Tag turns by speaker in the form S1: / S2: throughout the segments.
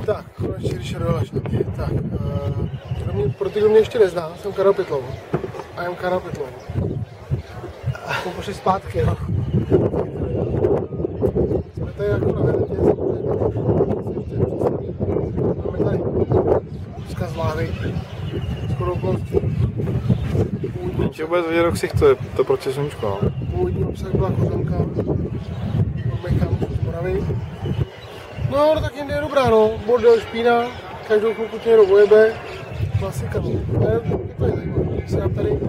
S1: Tak, konečně když dodáš na mě. Tak, pro ty, kdo mě ještě nezná, jsem Karel Pytlov. A jsem Karel Pytlov. Pošli zpátky, jo. Jsme tady jako na Veletě, máme tady vzkaz z Láhvy. Skoro okolností.
S2: Tě vůbec vidět do ksichtu, je to proti sluníčku, no.
S1: Původní obsah byla kořenka. Odmechám z Moravy. No, tak jinde je dobrá, no. Bordel, špína, každou chvilku tě někdo ojebe. Klasika, no. Je to je zajímavé. Si nám tady,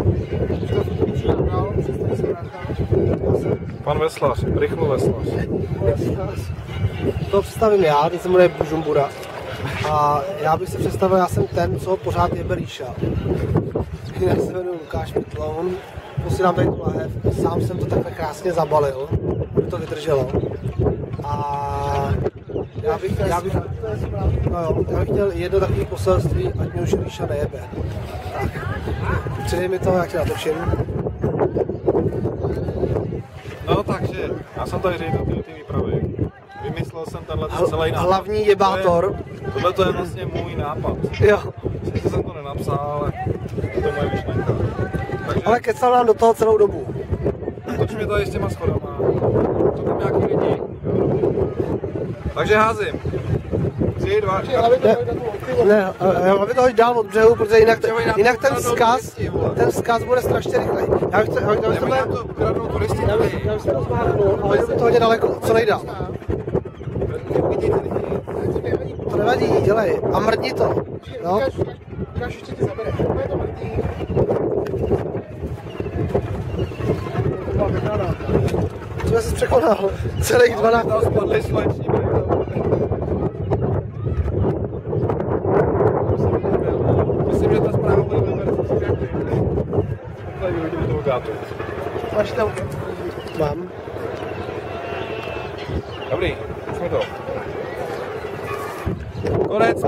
S1: když to foto můžu dát dál, přestane se vrátit.
S2: Pan Veslař, Rychlo Veslař.
S3: To představím já, teď se jmenuje Bujumbura. A já bych se představil, já jsem ten, co pořád jebe Ríša. Já se jmenuji Lukáš Pytloun, posílám tady tu lahev, sám jsem to takhle krásně zabalil, aby to vydrželo. A já bych chtěl jedno takové poselství, ať mě už Ríša nejebe. Tak, předej mi to, jak tě natočím.
S2: No takže, já jsem tady ředitel té výpravy. Vymyslel jsem tenhle celý nápad.
S3: Hlavní jebátor.
S2: Tohle je vlastně můj nápad.
S3: Jo.
S2: Sice jsem to nenapsal, ale to je moje myšlenka. Takže,
S3: ale kecal nám do toho celou dobu.
S2: toč mě tady s těma schodama. To tam nějaký lidi. Takže házím. 3, 2, 4.
S3: Ne, aby to hoď dál od břehu, protože jinak ten vzkaz bude strašně rychlej. Já bych se rozmáhnul a hodil by to hodně daleko, co nejdál. To nevadí, dělej. A mrdni to. No.
S1: Ukáž, ještě ti zabere. Úplně to mrdí.
S3: To jsem se překonal. Celých 12.
S2: Myslím, že ta zpráva bude vybrát. Tady vidím toho gátu.
S1: Máš tam?
S3: Mám.
S2: Dobrý, už jsme to. Konec.